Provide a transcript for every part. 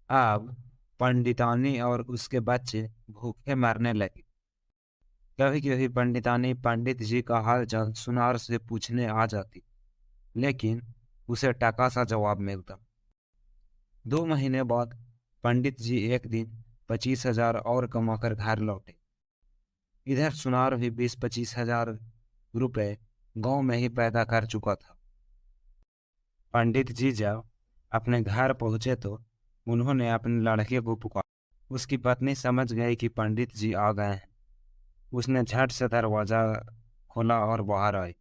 अब पंडितानी और उसके बच्चे भूखे मरने लगे। कभी कभी पंडितानी पंडित जी का हाल चाल सुनार से पूछने आ जाती, लेकिन उसे टका सा जवाब मिलता। 2 महीने बाद पंडित जी एक दिन 25,000 और कमाकर घर लौटे। इधर सुनार भी 20-25 हजार रुपए गांव में ही पैदा कर चुका था। पंडित जी जब अपने घर पहुंचे तो उन्होंने अपने लड़के को पुकारा। उसकी पत्नी समझ गई कि पंडित जी आ गए हैं। उसने झट से दरवाजा खोला और बाहर आई।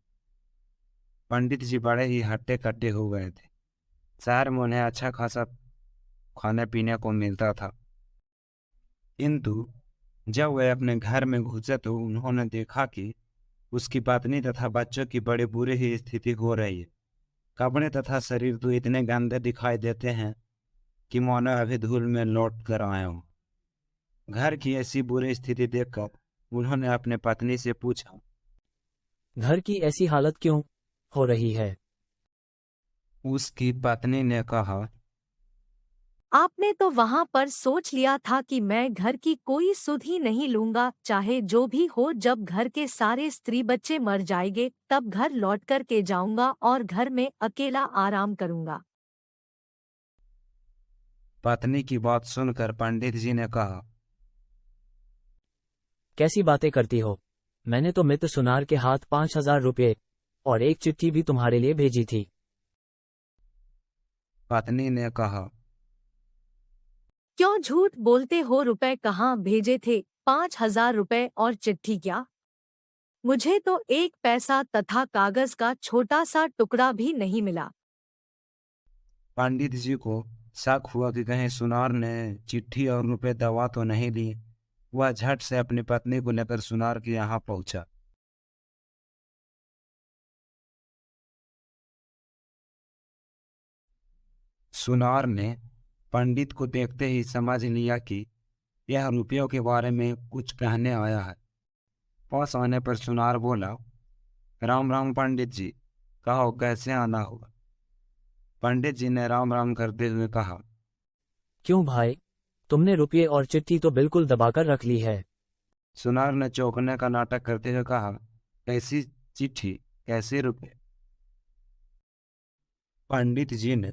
पंडित जी बड़े ही हट्टे कट्टे हो गए थे। शहर में उन्हें अच्छा खासा खाने पीने को मिलता था, किंतु जब वे अपने घर में घुसे तो उन्होंने देखा कि उसकी पत्नी तथा बच्चों की बड़ी बुरी ही स्थिति हो रही है। कपड़े तथा शरीर तो इतने गंदे दिखाई देते हैं कि मानो अभी धूल में लौट कर आए हों। घर की ऐसी बुरी स्थिति देखकर उन्होंने अपने पत्नी से पूछा। घर की ऐसी हालत क्यों हो रही है? उसकी पत्नी ने कहा, आपने तो वहां पर सोच लिया था कि मैं घर की कोई सुध ही नहीं लूंगा, चाहे जो भी हो। जब घर के सारे स्त्री बच्चे मर जाएंगे तब घर लौट कर के जाऊंगा और घर में अकेला आराम करूंगा। पत्नी की बात सुनकर पंडित जी ने कहा, कैसी बातें करती हो? मैंने तो मित्र सुनार के हाथ 5,000 रुपये और एक चिट्ठी भी तुम्हारे लिए भेजी थी। पत्नी ने कहा, क्यों झूठ बोलते हो? रुपए कहाँ भेजे थे? 5,000 रुपए और चिट्ठी क्या? मुझे तो एक पैसा तथा कागज का छोटा सा टुकड़ा भी नहीं मिला। पंडित जी को शक हुआ कि कहीं सुनार ने चिट्ठी और रुपए दवा तो नहीं ली। वह झट से अपनी पत्नी को लेकर सुनार के यहाँ पहुंचा। सुनार ने पंडित को देखते ही समझ लिया कि यह रुपयों के बारे में कुछ कहने आया है। पास आने पर सुनार बोला, राम राम पंडित जी, कहो कैसे आना हुआ। पंडित जी ने राम राम करते हुए कहा, क्यों भाई, तुमने रुपये और चिट्ठी तो बिल्कुल दबाकर रख ली है। सुनार ने चौंकने का नाटक करते हुए कहा, कैसी चिट्ठी, कैसे रुपए। पंडित जी ने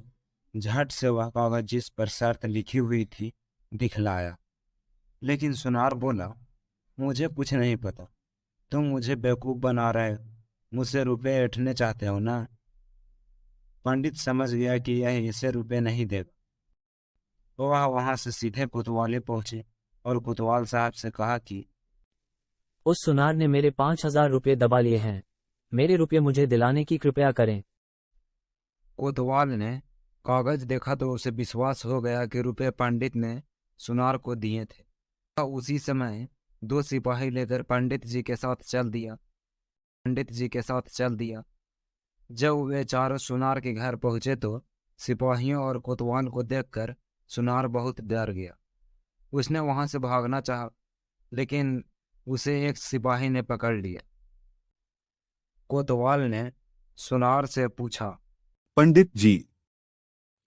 झट से वह कागज जिस पर शर्त लिखी हुई थी दिखलाया। लेकिन सुनार बोला, मुझे कुछ नहीं पता। तुम मुझे बेवकूफ बना रहे हो, मुझसे रुपए ऐंठने चाहते हो ना। पंडित समझ गया कि यह इसे रुपए नहीं देगा। तो वह वहां से सीधे कोतवाली पहुंचे और कोतवाल साहब से कहा कि उस सुनार ने मेरे 5,000 रुपये दबा लिए हैं। मेरे रुपये मुझे दिलाने की कृपया करें। कोतवाल ने कागज देखा तो उसे विश्वास हो गया कि रुपए पंडित ने सुनार को दिए थे। वह उसी समय 2 सिपाही लेकर पंडित जी के साथ चल दिया। जब वे चारों सुनार के घर पहुंचे तो सिपाहियों और कोतवाल को देखकर सुनार बहुत डर गया। उसने वहां से भागना चाहा, लेकिन उसे एक सिपाही ने पकड़ लिया। कोतवाल ने सुनार से पूछा। पंडित जी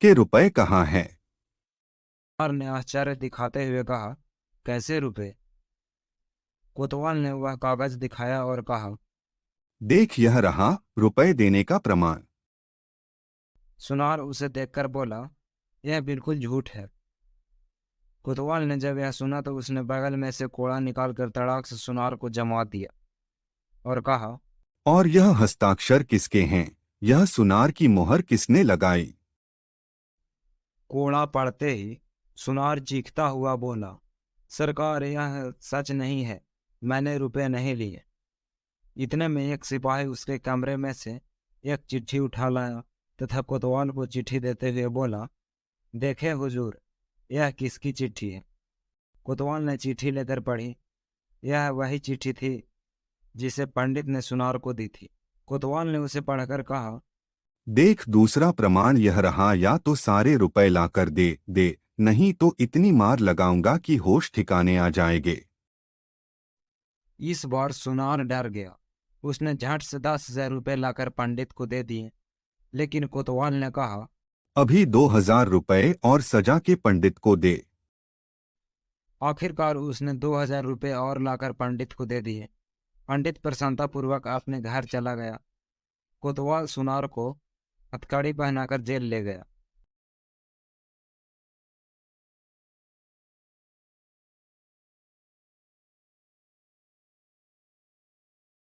के रुपए कहाँ हैं? सुनार ने आश्चर्य दिखाते हुए कहा, कैसे रुपए? कोतवाल ने वह कागज दिखाया और कहा, देख, यह रहा रुपए देने का प्रमाण। सुनार उसे देखकर बोला, यह बिल्कुल झूठ है। कोतवाल ने जब यह सुना तो उसने बगल में से कोड़ा निकालकर तड़ाक से सुनार को जमा दिया और कहा, और यह हस्ताक्षर किसके हैं? यह सुनार की मोहर किसने लगाई? कोड़ा पड़ते ही सुनार चीखता हुआ बोला, सरकार, यह सच नहीं है, मैंने रुपए नहीं लिए। इतने में एक सिपाही उसके कमरे में से एक चिट्ठी उठा लाया तथा कोतवाल को चिट्ठी देते हुए बोला, देखे हुजूर, यह किसकी चिट्ठी है? कोतवाल ने चिट्ठी लेकर पढ़ी। यह वही चिट्ठी थी जिसे पंडित ने सुनार को दी थी। कोतवाल ने उसे पढ़कर कहा, देख, दूसरा प्रमाण यह रहा, या तो सारे रुपए लाकर दे, नहीं तो इतनी मार लगाऊंगा कि होश ठिकाने आ जाएंगे। इस बार सुनार डर गया। उसने झट से 10,000 रुपये लाकर पंडित को दे दिए। लेकिन कोतवाल ने कहा, अभी 2000 रुपए और सजा के पंडित को दे। आखिरकार उसने 2000 रुपये और लाकर पंडित को दे दिए। पंडित प्रसन्नतापूर्वक अपने घर चला गया। कोतवाल सुनार को हथकड़ी पहनाकर जेल ले गया।